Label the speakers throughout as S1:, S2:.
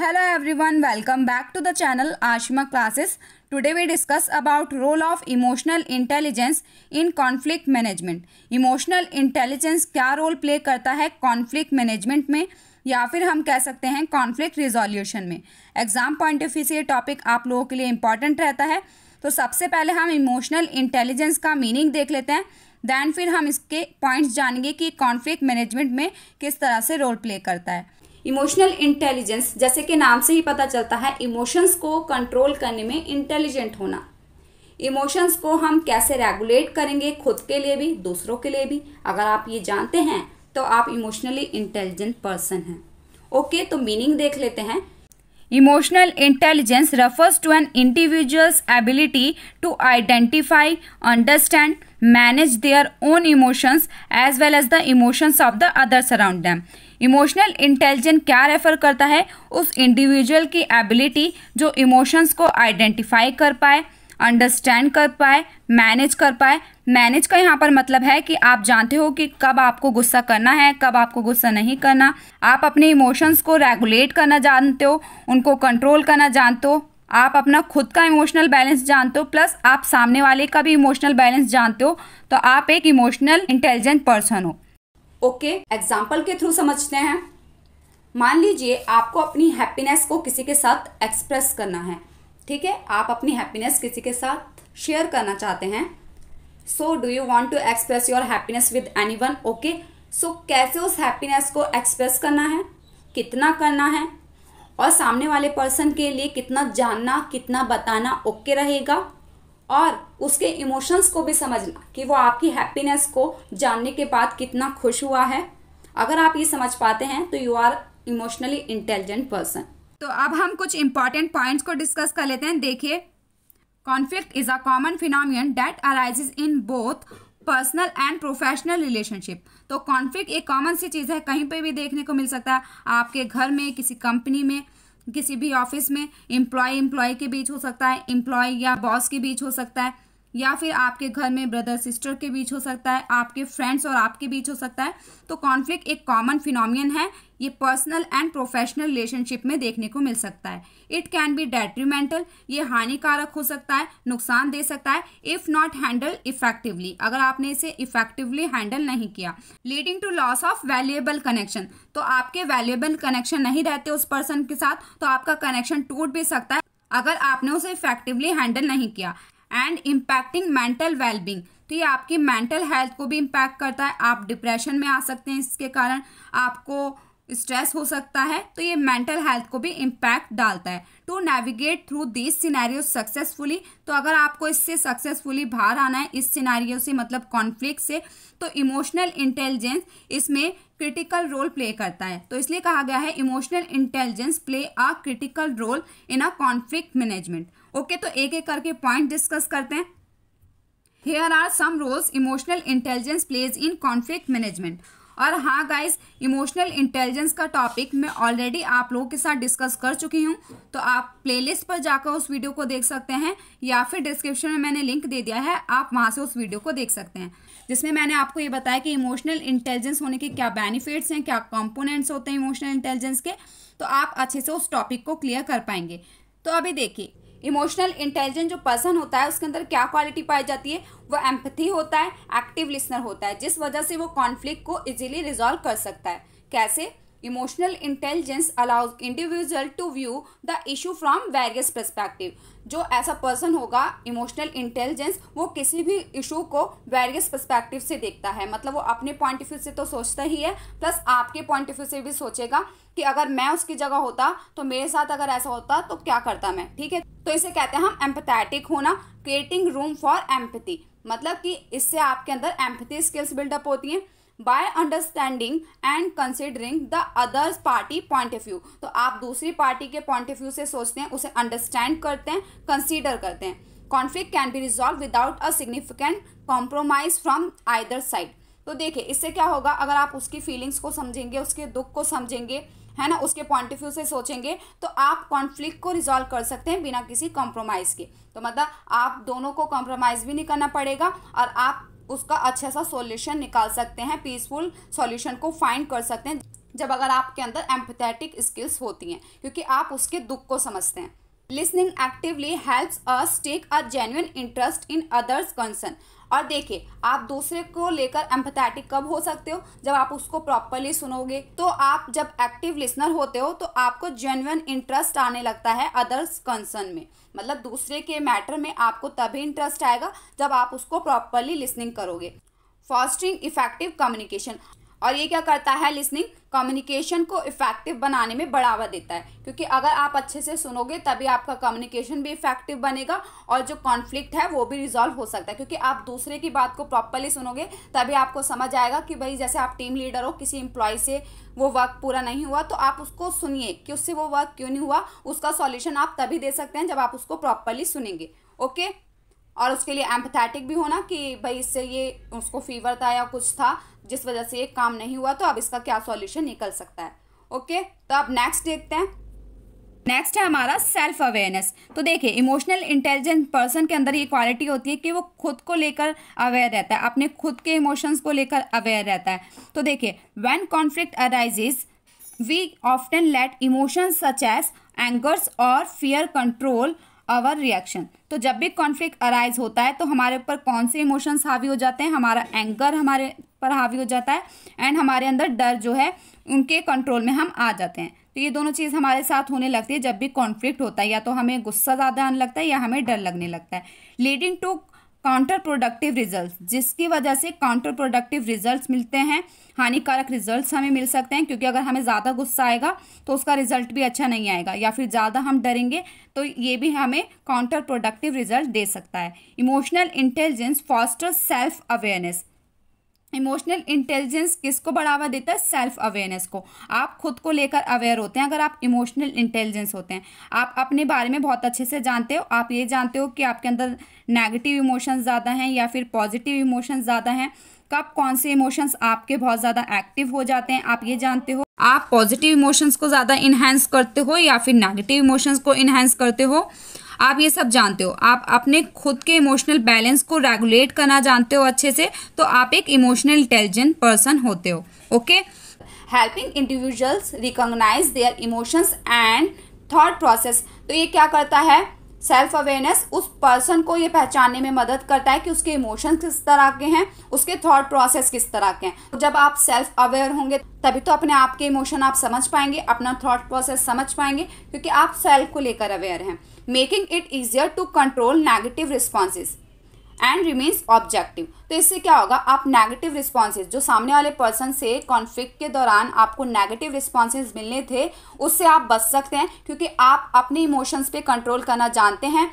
S1: Hello everyone, welcome back to the channel Ashima Classes. Today we discuss about role of emotional intelligence in conflict management. Emotional intelligence क्या role play करता है conflict management में या फिर हम कह सकते हैं कॉन्फ्लिक्ट रिजोल्यूशन में। एग्जाम पॉइंट ऑफ व्यू से ये टॉपिक आप लोगों के लिए इंपॉर्टेंट रहता है। तो सबसे पहले हम इमोशनल इंटेलिजेंस का मीनिंग देख लेते हैं, दैन फिर हम इसके पॉइंट्स जानेंगे कि कॉन्फ्लिक्ट मैनेजमेंट में किस तरह से रोल प्ले करता है। इमोशनल इंटेलिजेंस जैसे कि नाम से ही पता चलता है, इमोशंस को कंट्रोल करने में इंटेलिजेंट होना। इमोशंस को हम कैसे रेगुलेट करेंगे, खुद के लिए भी दूसरों के लिए भी, अगर आप ये जानते हैं तो आप इमोशनली इंटेलिजेंट पर्सन हैं। ओके, तो मीनिंग देख लेते हैं। Emotional intelligence refers to an individual's ability to identify, understand, manage their own emotions as well as the emotions of the others around them. Emotional intelligence क्या refer करता है? उस individual की एबिलिटी जो इमोशंस को आइडेंटिफाई कर पाए, understand कर पाए, मैनेज कर पाए। मैनेज का यहाँ पर मतलब है कि आप जानते हो कि कब आपको गुस्सा करना है, कब आपको गुस्सा नहीं करना। आप अपने इमोशंस को रेगुलेट करना जानते हो, उनको कंट्रोल करना जानते हो। आप अपना खुद का इमोशनल बैलेंस जानते हो, प्लस आप सामने वाले का भी इमोशनल बैलेंस जानते हो, तो आप एक इमोशनल इंटेलिजेंट पर्सन हो। ओके, एग्जाम्पल के थ्रू समझते हैं। मान लीजिए आपको अपनी हैप्पीनेस को किसी के साथ एक्सप्रेस करना है, ठीक है, आप अपनी हैप्पीनेस किसी के साथ शेयर करना चाहते हैं। So do you want to express your happiness with anyone? Okay, so कैसे उस हैप्पीनेस को एक्सप्रेस करना है, कितना करना है और सामने वाले पर्सन के लिए कितना जानना, कितना बताना ओके रहेगा, और उसके इमोशंस को भी समझना कि वो आपकी हैप्पीनेस को जानने के बाद कितना खुश हुआ है। अगर आप ये समझ पाते हैं तो you are emotionally intelligent person. तो अब हम कुछ इंपॉर्टेंट पॉइंट्स को डिस्कस कर लेते हैं। देखिए, conflict is a common phenomenon that arises in both personal and professional relationship. तो कॉन्फ्लिक्ट एक कॉमन सी चीज़ है, कहीं पे भी देखने को मिल सकता है। आपके घर में, किसी कंपनी में, किसी भी ऑफिस में, एम्प्लॉय के बीच हो सकता है, एम्प्लॉय या बॉस के बीच हो सकता है, या फिर आपके घर में ब्रदर सिस्टर के बीच हो सकता है, आपके फ्रेंड्स और आपके बीच हो सकता है। तो कॉन्फ्लिक्ट एक कॉमन फिनोमिनन है, ये पर्सनल एंड प्रोफेशनल रिलेशनशिप में देखने को मिल सकता है। इट कैन बी डेट्रीमेंटल, ये हानिकारक हो सकता है, नुकसान दे सकता है, इफ नॉट हैंडल इफेक्टिवली, अगर आपने इसे इफेक्टिवली हैंडल नहीं किया। Leading to loss of valuable connection, तो आपके वैल्यूएबल कनेक्शन नहीं रहते उस पर्सन के साथ, तो आपका कनेक्शन टूट भी सकता है अगर आपने उसे इफेक्टिवली हैंडल नहीं किया। एंड इम्पैक्टिंग मेंटल वेलबींग, तो ये आपकी मेंटल हेल्थ को भी इम्पैक्ट करता है। आप डिप्रेशन में आ सकते हैं, इसके कारण आपको स्ट्रेस हो सकता है, तो ये मेंटल हेल्थ को भी इम्पैक्ट डालता है। To navigate through this scenario successfully, तो अगर आपको इससे सक्सेसफुली बाहर आना है, इस सिनेरियो से मतलब कॉन्फ्लिक्ट से, तो इमोशनल इंटेलिजेंस इसमें क्रिटिकल रोल प्ले करता है। तो इसलिए कहा गया है emotional intelligence play a critical role in a conflict management. Okay, तो एक एक करके पॉइंट डिस्कस करते हैं। Here are some roles emotional intelligence plays in conflict management. और हाँ गाइस, इमोशनल इंटेलिजेंस का टॉपिक मैं ऑलरेडी आप लोगों के साथ डिस्कस कर चुकी हूँ, तो आप प्लेलिस्ट पर जाकर उस वीडियो को देख सकते हैं, या फिर डिस्क्रिप्शन में मैंने लिंक दे दिया है, आप वहाँ से उस वीडियो को देख सकते हैं, जिसमें मैंने आपको ये बताया कि इमोशनल इंटेलिजेंस होने के क्या बेनिफिट्स हैं, क्या कंपोनेंट्स होते हैं इमोशनल इंटेलिजेंस के, तो आप अच्छे से उस टॉपिक को क्लियर कर पाएंगे। तो अभी देखिए, इमोशनल इंटेलिजेंट जो पर्सन होता है उसके अंदर क्या क्वालिटी पाई जाती है? वो एम्पैथी होता है, एक्टिव लिसनर होता है, जिस वजह से वो कॉन्फ्लिक्ट को इजीली रिजॉल्व कर सकता है। कैसे? Emotional intelligence allows individual to view the issue from various perspective. जो ऐसा पर्सन होगा इमोशनल इंटेलिजेंस, वो किसी भी इशू को वेरियस पर्सपेक्टिव से देखता है, मतलब वो अपने पॉइंट ऑफ व्यू से तो सोचता ही है, प्लस आपके पॉइंट ऑफ व्यू से भी सोचेगा कि अगर मैं उसकी जगह होता तो मेरे साथ अगर ऐसा होता तो क्या करता मैं, ठीक है। तो इसे कहते हैं हम एम्पैथेटिक होना, क्रिएटिंग रूम फॉर एम्पैथी, मतलब कि इससे आपके अंदर एम्पैथी स्किल्स बिल्डअप होती हैं। By understanding and considering the others party point of view, तो आप दूसरी पार्टी के पॉइंट ऑफ व्यू से सोचते हैं, उसे अंडरस्टैंड करते हैं, कंसीडर करते हैं। Conflict can be resolve without a significant compromise from either side. तो देखिए, इससे क्या होगा, अगर आप उसकी फीलिंग्स को समझेंगे, उसके दुख को समझेंगे, है ना, उसके पॉइंट ऑफ व्यू से सोचेंगे, तो आप कॉन्फ्लिक्ट को रिजॉल्व कर सकते हैं बिना किसी कॉम्प्रोमाइज़ के। तो मतलब आप दोनों को कॉम्प्रोमाइज़ भी नहीं करना पड़ेगा और आप उसका अच्छा सा सॉल्यूशन निकाल सकते हैं, पीसफुल सॉल्यूशन को फाइंड कर सकते हैं, जब अगर आपके अंदर एम्पैथेटिक स्किल्स होती हैं, क्योंकि आप उसके दुख को समझते हैं। Listening actively helps us take a genuine interest in others concern. और देखिए, आप दूसरे को लेकर एम्पैथेटिक कब हो सकते हो, जब आप उसको प्रॉपरली सुनोगे। तो आप जब एक्टिव लिसनर होते हो तो आपको जेन्युइन इंटरेस्ट आने लगता है अदर्स कंसर्न में, मतलब दूसरे के मैटर में आपको तभी इंटरेस्ट आएगा जब आप उसको प्रॉपरली लिसनिंग करोगे। फॉस्टरिंग इफेक्टिव कम्युनिकेशन, और ये क्या करता है, लिसनिंग कम्युनिकेशन को इफेक्टिव बनाने में बढ़ावा देता है, क्योंकि अगर आप अच्छे से सुनोगे तभी आपका कम्युनिकेशन भी इफेक्टिव बनेगा और जो कॉन्फ्लिक्ट है वो भी रिजॉल्व हो सकता है, क्योंकि आप दूसरे की बात को प्रॉपरली सुनोगे तभी आपको समझ आएगा कि भाई जैसे आप टीम लीडर हो, किसी एम्प्लॉय से वो वर्क पूरा नहीं हुआ तो आप उसको सुनिए कि उससे वो वर्क क्यों नहीं हुआ, उसका सॉल्यूशन आप तभी दे सकते हैं जब आप उसको प्रॉपरली सुनेंगे। ओके, और उसके लिए एम्पैथेटिक भी होना कि भाई इससे ये उसको फीवर था या कुछ था जिस वजह से ये काम नहीं हुआ, तो अब इसका क्या सॉल्यूशन निकल सकता है। ओके, तो अब नेक्स्ट देखते हैं। नेक्स्ट है हमारा सेल्फ अवेयरनेस। तो देखिए, इमोशनल इंटेलिजेंट पर्सन के अंदर ये क्वालिटी होती है कि वो खुद को लेकर अवेयर रहता है, अपने खुद के इमोशंस को लेकर अवेयर रहता है। तो देखिए, when conflict arises we often let emotions such as angers और फियर कंट्रोल आवर रिएक्शन। तो जब भी कॉन्फ्लिक्ट अराइज होता है तो हमारे ऊपर कौन से इमोशंस हावी हो जाते हैं, हमारा एंगर हमारे पर हावी हो जाता है एंड हमारे अंदर डर जो है उनके कंट्रोल में हम आ जाते हैं। तो ये दोनों चीज़ हमारे साथ होने लगती है जब भी कॉन्फ्लिक्ट होता है, या तो हमें गुस्सा ज़्यादा आने लगता है या हमें डर लगने लगता है, leading to counterproductive result, जिसकी वजह से काउंटर प्रोडक्टिव रिजल्ट्स मिलते हैं, हानिकारक रिजल्ट्स हमें मिल सकते हैं, क्योंकि अगर हमें ज़्यादा गुस्सा आएगा तो उसका रिजल्ट भी अच्छा नहीं आएगा, या फिर ज़्यादा हम डरेंगे तो ये भी हमें काउंटर प्रोडक्टिव रिजल्ट दे सकता है। Emotional intelligence fosters self awareness. Emotional intelligence किसको बढ़ावा देता है, सेल्फ अवेयरनेस को। आप खुद को लेकर अवेयर होते हैं अगर आप इमोशनल इंटेलिजेंस होते हैं, आप अपने बारे में बहुत अच्छे से जानते हो, आप ये जानते हो कि आपके अंदर नेगेटिव इमोशंस ज़्यादा हैं या फिर पॉजिटिव इमोशंस ज़्यादा हैं, कब कौन से इमोशंस आपके बहुत ज़्यादा एक्टिव हो जाते हैं आप ये जानते हो, आप पॉजिटिव इमोशंस को ज़्यादा इन्हेंस करते हो या फिर नेगेटिव इमोशंस को इन्हेंस करते हो, आप ये सब जानते हो। आप अपने खुद के इमोशनल बैलेंस को रेगुलेट करना जानते हो अच्छे से, तो आप एक इमोशनल इंटेलिजेंट पर्सन होते हो। Okay, helping individuals recognize their emotions and thought process. तो ये क्या करता है, सेल्फ अवेयरनेस उस पर्सन को ये पहचानने में मदद करता है कि उसके इमोशंस किस तरह के हैं, उसके थॉट प्रोसेस किस तरह के हैं। जब आप सेल्फ अवेयर होंगे तभी तो अपने आप के इमोशन आप समझ पाएंगे, अपना थॉट प्रोसेस समझ पाएंगे, क्योंकि आप सेल्फ को लेकर अवेयर हैं। Making it easier to control negative responses and remains objective. तो इससे क्या होगा, आप नेगेटिव रिस्पॉन्सेज जो सामने वाले पर्सन से कॉन्फ्लिक्ट के दौरान आपको नेगेटिव रिस्पॉन्सेज मिलने थे उससे आप बच सकते हैं, क्योंकि आप अपने इमोशंस पे कंट्रोल करना जानते हैं।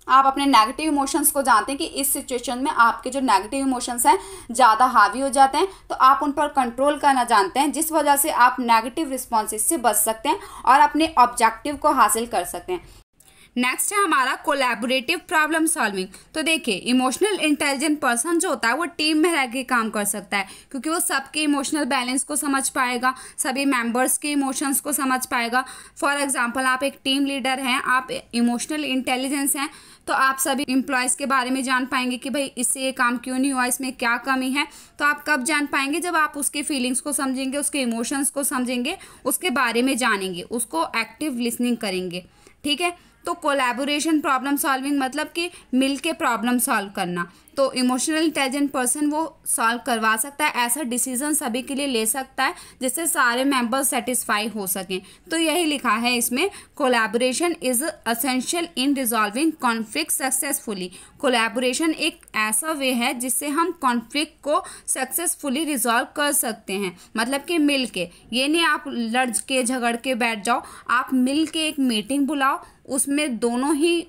S1: आप अपने नेगेटिव इमोशंस को जानते हैं कि इस सिचुएशन में आपके जो नेगेटिव इमोशंस हैं ज़्यादा हावी हो जाते हैं, तो आप उन पर कंट्रोल करना जानते हैं, जिस वजह से आप नेगेटिव रिस्पॉन्सेज से बच सकते हैं और अपने ऑब्जेक्टिव को हासिल कर सकते हैं। नेक्स्ट है हमारा कोलैबोरेटिव प्रॉब्लम सॉल्विंग। तो देखिए, इमोशनल इंटेलिजेंट पर्सन जो होता है वो टीम में रह के काम कर सकता है, क्योंकि वो सबके इमोशनल बैलेंस को समझ पाएगा, सभी मेंबर्स के इमोशंस को समझ पाएगा। फॉर एग्जांपल, आप एक टीम लीडर हैं, आप इमोशनल इंटेलिजेंस हैं, तो आप सभी एम्प्लॉयज़ के बारे में जान पाएंगे कि भाई इससे ये काम क्यों नहीं हुआ, इसमें क्या कमी है। तो आप कब जान पाएंगे, जब आप उसके फीलिंग्स को समझेंगे, उसके इमोशंस को समझेंगे, उसके बारे में जानेंगे, उसको एक्टिव लिसनिंग करेंगे। ठीक है, तो कोलैबोरेशन प्रॉब्लम सॉल्विंग मतलब कि मिल के प्रॉब्लम सॉल्व करना। तो इमोशनल इंटेलिजेंट पर्सन वो सॉल्व करवा सकता है, ऐसा डिसीजन सभी के लिए ले सकता है जिससे सारे मेंबर्स सेटिस्फाई हो सकें। तो यही लिखा है इसमें, collaboration is essential in resolving conflict successfully. Collaboration एक ऐसा वे है जिससे हम कॉन्फ्लिक्ट को सक्सेसफुली रिजॉल्व कर सकते हैं, मतलब कि मिल के। ये नहीं आप लड़ के झगड़ के बैठ जाओ, आप मिल के एक मीटिंग बुलाओ, उसमें दोनों ही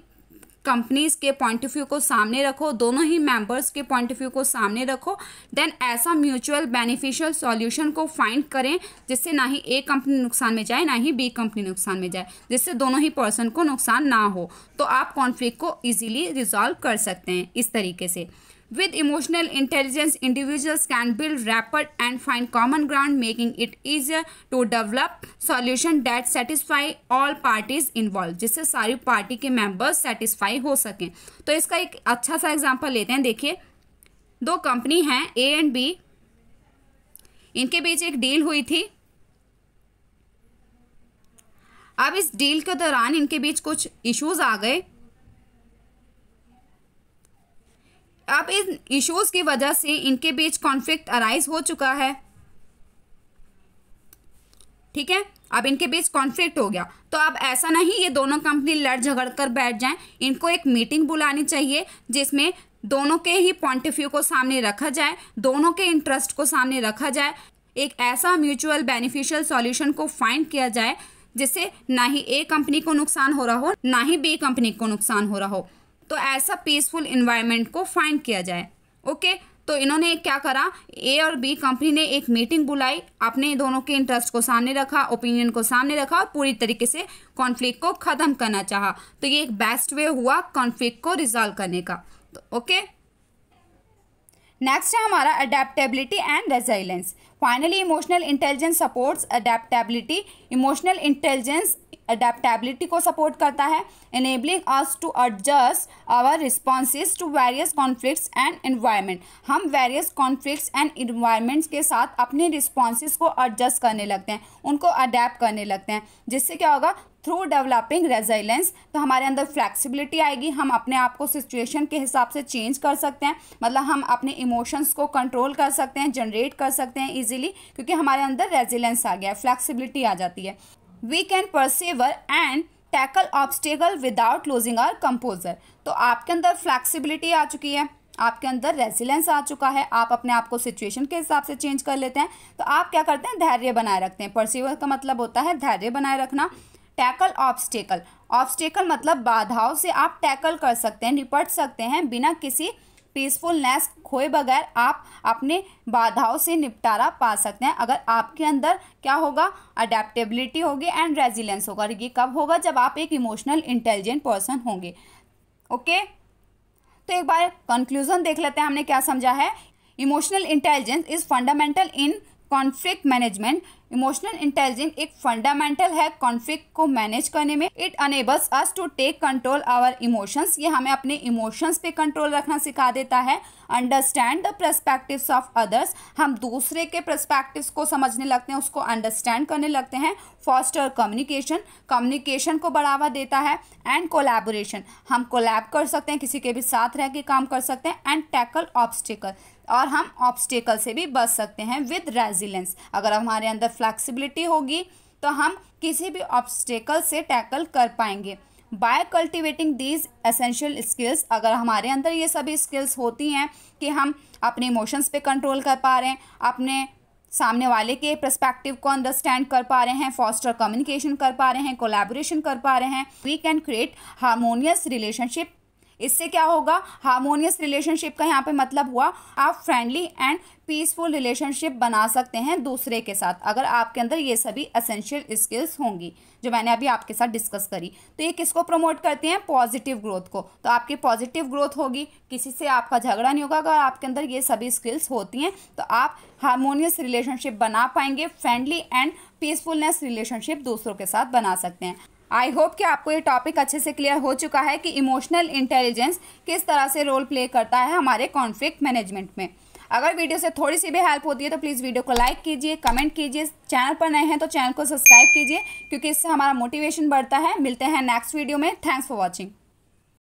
S1: कंपनीज के पॉइंट ऑफ व्यू को सामने रखो, दोनों ही मेंबर्स के पॉइंट ऑफ व्यू को सामने रखो, देन ऐसा म्यूचुअल बेनिफिशियल सॉल्यूशन को फाइंड करें जिससे ना ही ए कंपनी नुकसान में जाए ना ही बी कंपनी नुकसान में जाए, जिससे दोनों ही पर्सन को नुकसान ना हो। तो आप कॉन्फ्लिक्ट को इजीली रिजॉल्व कर सकते हैं इस तरीके से। With emotional intelligence, individuals can build rapport and find common ground, making it easier to develop solution that satisfy all parties involved, जिससे सारी पार्टी के मेंबर्स सेटिस्फाई हो सकें। तो इसका एक अच्छा सा एग्जांपल लेते हैं। देखिए, दो कंपनी हैं A एंड B, इनके बीच एक डील हुई थी अब इस डील के दौरान इनके बीच कुछ इश्यूज आ गए। अब इन इश्यूज की वजह से इनके बीच कॉन्फ्लिक्ट अराइज हो चुका है, ठीक है। अब इनके बीच कॉन्फ्लिक्ट हो गया, तो अब ऐसा नहीं ये दोनों कंपनी लड़ झगड़ कर बैठ जाएं। इनको एक मीटिंग बुलानी चाहिए जिसमें दोनों के ही पॉइंट ऑफ व्यू को सामने रखा जाए, दोनों के इंटरेस्ट को सामने रखा जाए, एक ऐसा म्यूचुअल बेनिफिशियल सॉल्यूशन को फाइंड किया जाए जिससे ना ही ए कंपनी को नुकसान हो रहा हो ना ही बी कंपनी को नुकसान हो रहा हो। तो ऐसा पीसफुल इन्वायरमेंट को फाइंड किया जाए। ओके, तो इन्होंने क्या करा, ए और बी कंपनी ने एक मीटिंग बुलाई, अपने दोनों के इंटरेस्ट को सामने रखा, ओपिनियन को सामने रखा और पूरी तरीके से कॉन्फ्लिक्ट को ख़त्म करना चाहा। तो ये एक बेस्ट वे हुआ कॉन्फ्लिक्ट को रिजॉल्व करने का। तो ओके, नेक्स्ट है हमारा adaptability and resilience. Finally emotional intelligence supports adaptability. Emotional intelligence adaptability को सपोर्ट करता है, enabling us to adjust our responses to various conflicts and environment। हम various conflicts and environments के साथ अपने responses को adjust करने लगते हैं, उनको adapt करने लगते हैं, जिससे क्या होगा, थ्रू डेवलपिंग रेजिलेंस, तो हमारे अंदर फ्लेक्सिबिलिटी आएगी। हम अपने आप को सिचुएशन के हिसाब से चेंज कर सकते हैं, मतलब हम अपने इमोशंस को कंट्रोल कर सकते हैं, जनरेट कर सकते हैं इजीली, क्योंकि हमारे अंदर रेजिलेंस आ गया है, फ्लेक्सिबिलिटी आ जाती है। We can persevere and tackle obstacle without losing our composure. तो आपके अंदर फ्लेक्सिबिलिटी आ चुकी है, आपके अंदर रेजिलेंस आ चुका है, आप अपने आप को सिचुएशन के हिसाब से चेंज कर लेते हैं। तो आप क्या करते हैं, धैर्य बनाए रखते हैं। परसीवर का मतलब होता है धैर्य बनाए रखना। टैकल ऑब्स्टेकल, ऑब्स्टेकल मतलब बाधाओं से आप टैकल कर सकते हैं, निपट सकते हैं, बिना किसी पीसफुलनेस खोए बगैर आप अपने बाधाओं से निपटारा पा सकते हैं। अगर आपके अंदर क्या होगा, अडेप्टेबिलिटी होगी एंड रेजिलेंस होगा। ये कब होगा, जब आप एक इमोशनल इंटेलिजेंट पर्सन होंगे। ओके, तो एक बार कंक्लूजन देख लेते हैं हमने क्या समझा है। Emotional intelligence is fundamental in conflict management. Emotional intelligence एक फंडामेंटल है कॉन्फ्लिक्ट को मैनेज करने में। It enables us to take control our emotions. ये हमें अपने इमोशंस पे कंट्रोल रखना सिखा देता है। Understand the perspectives of others, हम दूसरे के पर्सपेक्टिव्स को समझने लगते हैं, उसको अंडरस्टैंड करने लगते हैं। फॉस्टर कम्युनिकेशन, कम्युनिकेशन को बढ़ावा देता है। एंड कोलैबोरेशन, हम कोलैब कर सकते हैं, किसी के भी साथ रह के काम कर सकते हैं। एंड टैकल ऑब्स्टिकल, और हम ऑब्स्टिकल से भी बच सकते हैं विद रेजिलेंस। अगर हमारे अंदर फ्लेक्सिबिलिटी होगी तो हम किसी भी ऑब्स्टिकल से टैकल कर पाएंगे। By cultivating these essential skills, अगर हमारे अंदर ये सभी स्किल्स होती हैं कि हम अपने इमोशंस पे कंट्रोल कर पा रहे हैं, अपने सामने वाले के पर्सपेक्टिव को अंडरस्टैंड कर पा रहे हैं, फॉस्टर कम्युनिकेशन कर पा रहे हैं, कोलैबोरेशन कर पा रहे हैं, we can create harmonious relationship. इससे क्या होगा, हार्मोनियस रिलेशनशिप का यहाँ पे मतलब हुआ आप फ्रेंडली एंड पीसफुल रिलेशनशिप बना सकते हैं दूसरे के साथ, अगर आपके अंदर ये सभी एसेंशियल स्किल्स होंगी जो मैंने अभी आपके साथ डिस्कस करी। तो ये किसको प्रमोट करती हैं, पॉजिटिव ग्रोथ को। तो आपकी पॉजिटिव ग्रोथ होगी, किसी से आपका झगड़ा नहीं होगा। अगर आपके अंदर ये सभी स्किल्स होती हैं तो आप हार्मोनियस रिलेशनशिप बना पाएंगे, फ्रेंडली एंड पीसफुलनेस रिलेशनशिप दूसरों के साथ बना सकते हैं। आई होप कि आपको ये टॉपिक अच्छे से क्लियर हो चुका है कि इमोशनल इंटेलिजेंस किस तरह से रोल प्ले करता है हमारे कॉन्फ्लिक्ट मैनेजमेंट में। अगर वीडियो से थोड़ी सी भी हेल्प होती है तो प्लीज़ वीडियो को लाइक कीजिए, कमेंट कीजिए। चैनल पर नए हैं तो चैनल को सब्सक्राइब कीजिए, क्योंकि इससे हमारा मोटिवेशन बढ़ता है। मिलते हैं नेक्स्ट वीडियो में। Thanks for watching.